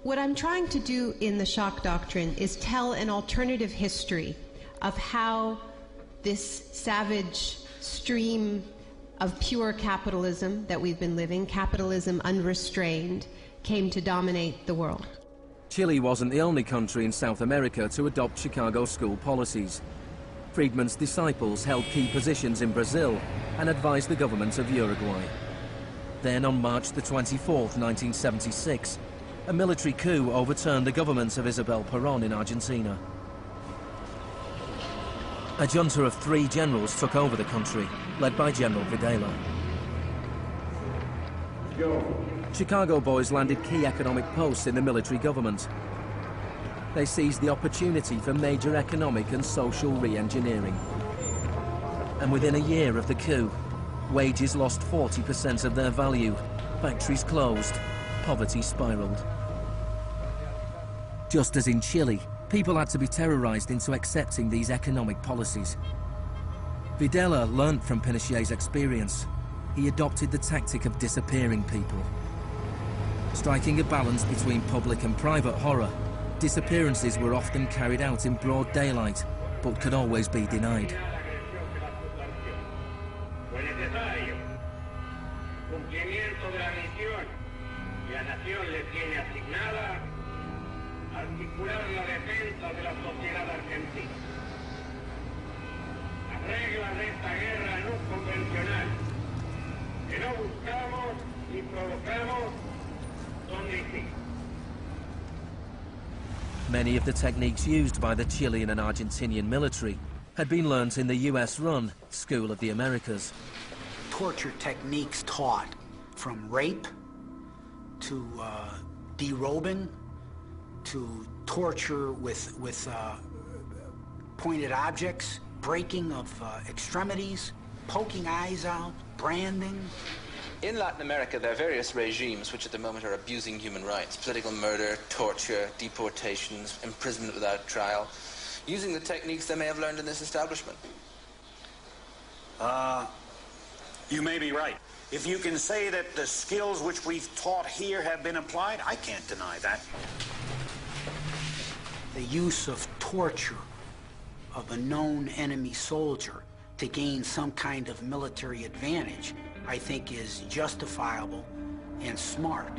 What I'm trying to do in the Shock Doctrine is tell an alternative history of how this savage stream of pure capitalism that we've been living, capitalism unrestrained, came to dominate the world. Chile wasn't the only country in South America to adopt Chicago school policies. Friedman's disciples held key positions in Brazil and advised the government of Uruguay. Then on March the 24th, 1976, a military coup overturned the government of Isabel Perón in Argentina. A junta of 3 generals took over the country, led by General Videla. Chicago boys landed key economic posts in the military government. They seized the opportunity for major economic and social re-engineering. And within a year of the coup, wages lost 40% of their value, factories closed, poverty spiraled. Just as in Chile, people had to be terrorized into accepting these economic policies. Videla learned from Pinochet's experience. He adopted the tactic of disappearing people. Striking a balance between public and private horror, disappearances were often carried out in broad daylight, but could always be denied. Many of the techniques used by the Chilean and Argentinian military had been learnt in the US-run School of the Americas. Torture techniques taught, from rape to derobing to torture with pointed objects, breaking of extremities, poking eyes out, branding. In Latin America, there are various regimes which at the moment are abusing human rights. Political murder, torture, deportations, imprisonment without trial, using the techniques they may have learned in this establishment. You may be right. If you can say that the skills which we've taught here have been applied, I can't deny that. The use of torture of a known enemy soldier to gain some kind of military advantage, I think, is justifiable and smart.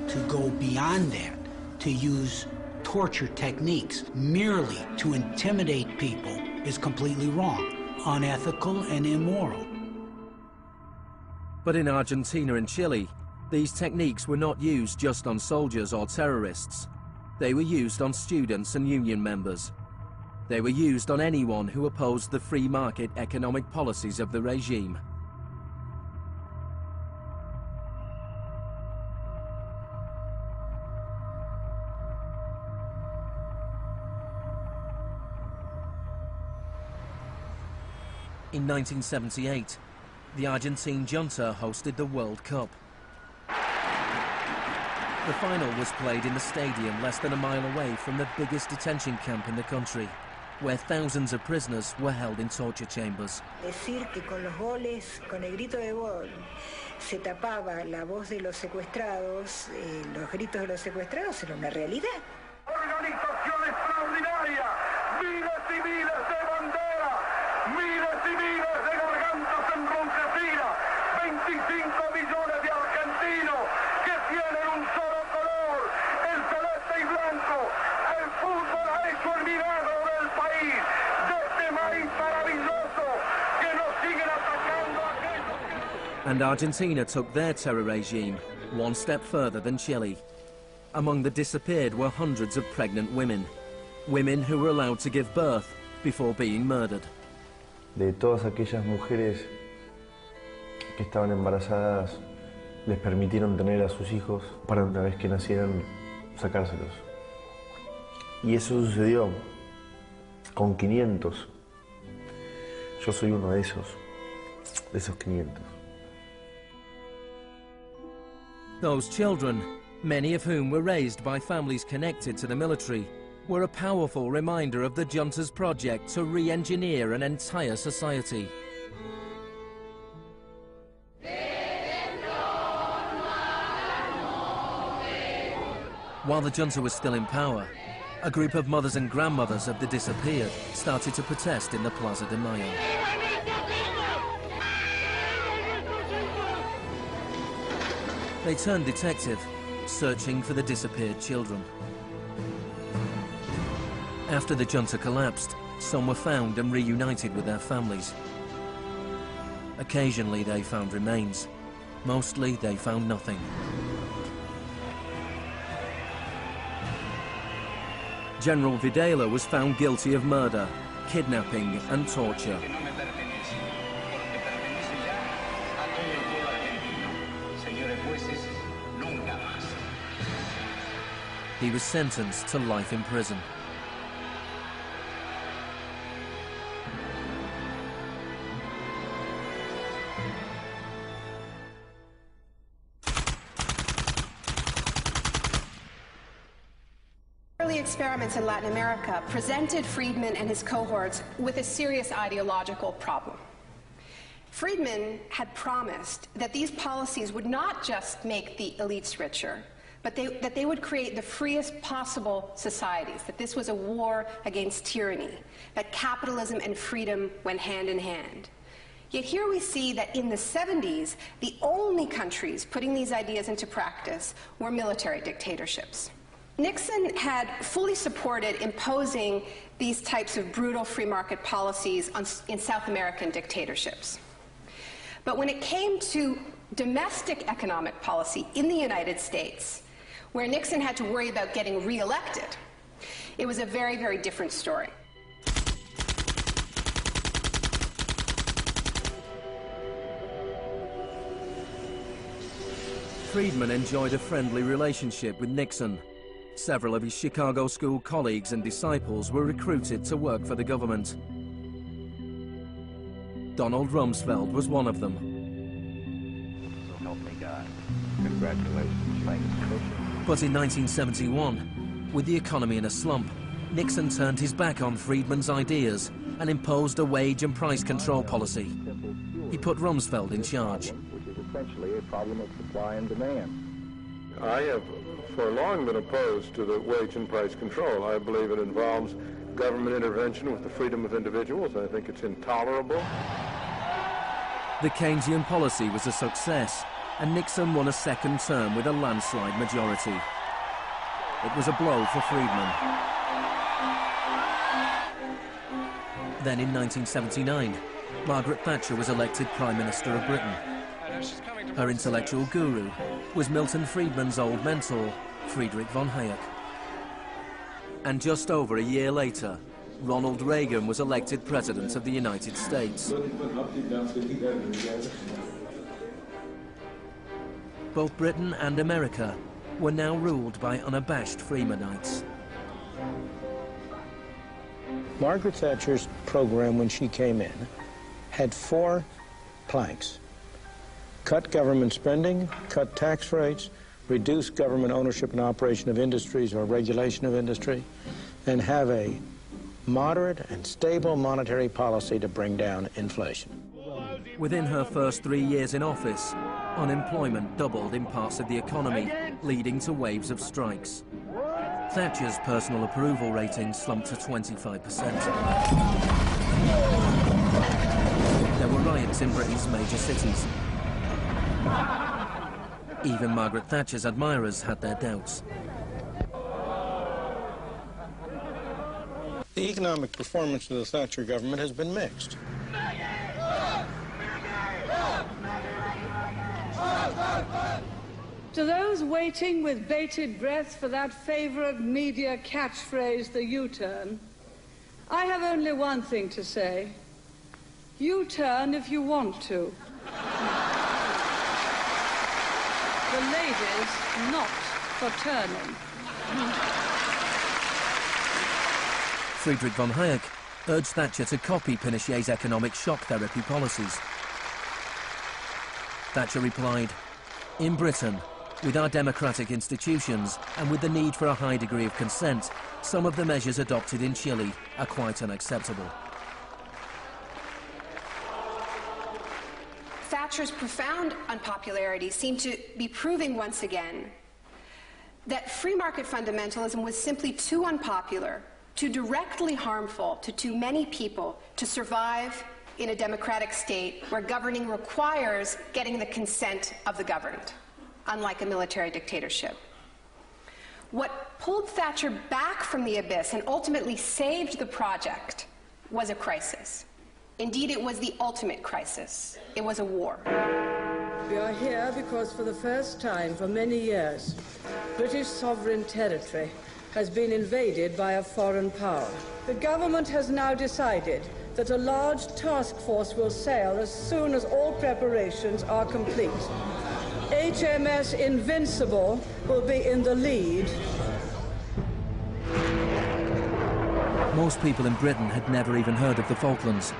To go beyond that, to use torture techniques merely to intimidate people, is completely wrong, unethical and immoral. But in Argentina and Chile, these techniques were not used just on soldiers or terrorists. They were used on students and union members. They were used on anyone who opposed the free market economic policies of the regime. In 1978, the Argentine junta hosted the World Cup. The final was played in the stadium less than a mile away from the biggest detention camp in the country, where thousands of prisoners were held in torture chambers. Decir que con los goles, con el grito de gol, se tapaba la voz de los secuestrados, los gritos de los secuestrados, era una realidad. Organización extraordinaria, miles y miles de banderas, miles y miles de gargantas enronquecidas, 25 millones de argentinos que tienen un solo color, el celeste y blanco. El fútbol ha hecho el milagro del país, de este país maravilloso que nos siguen atacando aquellos. And Argentina took their terror regime one step further than Chile. Among the disappeared were hundreds of pregnant women, women who were allowed to give birth before being murdered. De todas aquellas mujeres que estaban embarazadas, les permitieron tener a sus hijos para una vez que nacieran sacárselos. Y eso sucedió con 500. Yo soy uno de esos 500. Those children, many of whom were raised by families connected to the military, were a powerful reminder of the junta's project to re-engineer an entire society. While the junta was still in power, a group of mothers and grandmothers of the disappeared started to protest in the Plaza de Mayo. They turned detective, searching for the disappeared children. After the junta collapsed, some were found and reunited with their families. Occasionally they found remains. Mostly they found nothing. General Videla was found guilty of murder, kidnapping and torture. He was sentenced to life in prison. Early experiments in Latin America presented Friedman and his cohorts with a serious ideological problem. Friedman had promised that these policies would not just make the elites richer, but that they would create the freest possible societies, that this was a war against tyranny, that capitalism and freedom went hand in hand. Yet here we see that in the 70s, the only countries putting these ideas into practice were military dictatorships. Nixon had fully supported imposing these types of brutal free market policies in South American dictatorships. But when it came to domestic economic policy in the United States, where Nixon had to worry about getting re-elected, it was a very, very different story. Friedman enjoyed a friendly relationship with Nixon. Several of his Chicago school colleagues and disciples were recruited to work for the government. Donald Rumsfeld was one of them. So help me God. Congratulations. Thanks. But in 1971, with the economy in a slump, Nixon turned his back on Friedman's ideas and imposed a wage and price control policy. He put Rumsfeld in charge. Which is essentially a problem of supply and demand. I have for long been opposed to the wage and price control. I believe it involves government intervention with the freedom of individuals. I think it's intolerable. The Keynesian policy was a success, and Nixon won a second term with a landslide majority. It was a blow for Friedman. Then in 1979, Margaret Thatcher was elected Prime Minister of Britain. Her intellectual guru was Milton Friedman's old mentor, Friedrich von Hayek. And just over a year later, Ronald Reagan was elected President of the United States. Both Britain and America were now ruled by unabashed Freemanites. Margaret Thatcher's program when she came in had 4 planks. Cut government spending, cut tax rates, reduce government ownership and operation of industries or regulation of industry, and have a moderate and stable monetary policy to bring down inflation. Within her first 3 years in office, unemployment doubled in parts of the economy, leading to waves of strikes. Thatcher's personal approval rating slumped to 25%. There were riots in Britain's major cities. Even Margaret Thatcher's admirers had their doubts. The economic performance of the Thatcher government has been mixed. To those waiting with bated breath for that favorite media catchphrase, the U-turn, I have only one thing to say. U-turn if you want to. The ladies not for turning. Friedrich von Hayek urged Thatcher to copy Pinochet's economic shock therapy policies. Thatcher replied, "In Britain, with our democratic institutions and with the need for a high degree of consent, some of the measures adopted in Chile are quite unacceptable." Thatcher's profound unpopularity seemed to be proving once again that free market fundamentalism was simply too unpopular, too directly harmful to too many people to survive in a democratic state where governing requires getting the consent of the governed, unlike a military dictatorship. What pulled Thatcher back from the abyss and ultimately saved the project was a crisis. Indeed, it was the ultimate crisis. It was a war. We are here because for the first time for many years, British sovereign territory has been invaded by a foreign power. The government has now decided that a large task force will sail as soon as all preparations are complete. HMS Invincible will be in the lead. Most people in Britain had never even heard of the Falklands.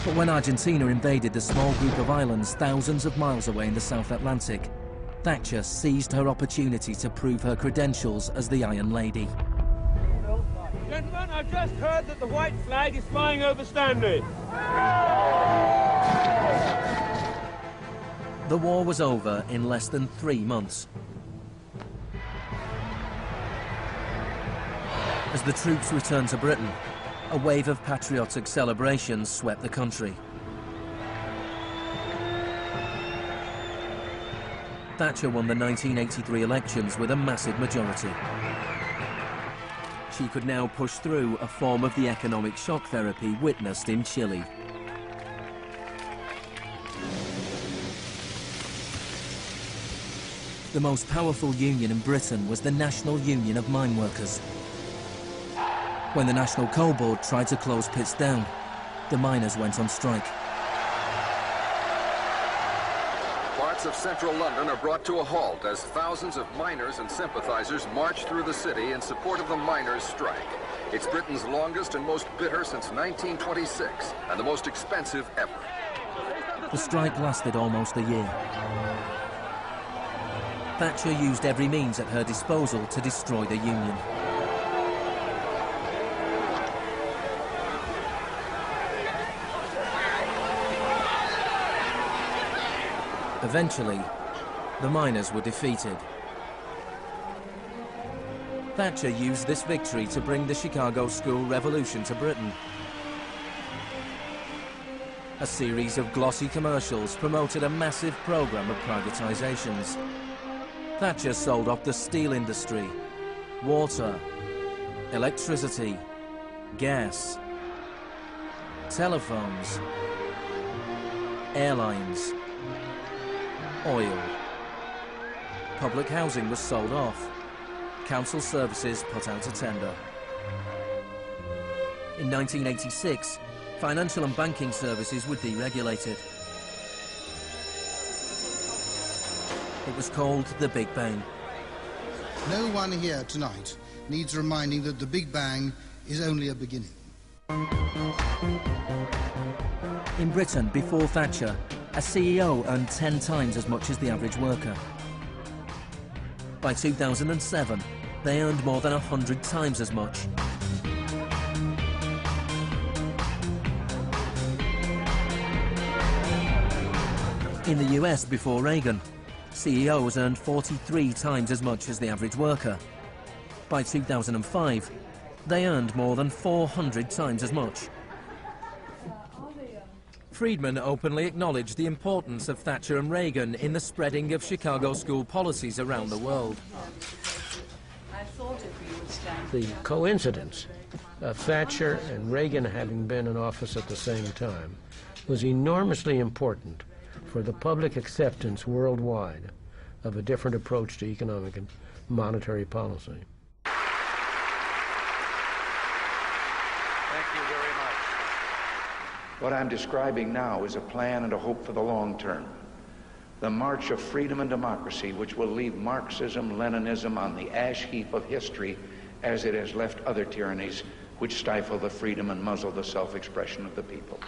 But when Argentina invaded the small group of islands thousands of miles away in the South Atlantic, Thatcher seized her opportunity to prove her credentials as the Iron Lady. Gentlemen, I've just heard that the white flag is flying over Stanley. The war was over in less than 3 months. As the troops returned to Britain, a wave of patriotic celebrations swept the country. Thatcher won the 1983 elections with a massive majority. She could now push through a form of the economic shock therapy witnessed in Chile. The most powerful union in Britain was the National Union of Mine Workers. When the National Coal Board tried to close pits down, the miners went on strike. Parts of central London are brought to a halt as thousands of miners and sympathizers march through the city in support of the miners' strike. It's Britain's longest and most bitter since 1926, and the most expensive ever. The strike lasted almost a year. Thatcher used every means at her disposal to destroy the union. Eventually, the miners were defeated. Thatcher used this victory to bring the Chicago School Revolution to Britain. A series of glossy commercials promoted a massive program of privatizations. Thatcher sold off the steel industry, water, electricity, gas, telephones, airlines, oil. Public housing was sold off. Council services put out a tender. In 1986, financial and banking services were deregulated. It was called the Big Bang. No one here tonight needs reminding that the Big Bang is only a beginning. In Britain, before Thatcher, a CEO earned 10 times as much as the average worker. By 2007, they earned more than 100 times as much. In the US before Reagan, CEOs earned 43 times as much as the average worker. By 2005, they earned more than 400 times as much. Friedman openly acknowledged the importance of Thatcher and Reagan in the spreading of Chicago school policies around the world. The coincidence of Thatcher and Reagan having been in office at the same time was enormously important for the public acceptance worldwide of a different approach to economic and monetary policy. Thank you very much. What I'm describing now is a plan and a hope for the long term. The march of freedom and democracy, which will leave Marxism, Leninism on the ash heap of history as it has left other tyrannies which stifle the freedom and muzzle the self-expression of the people.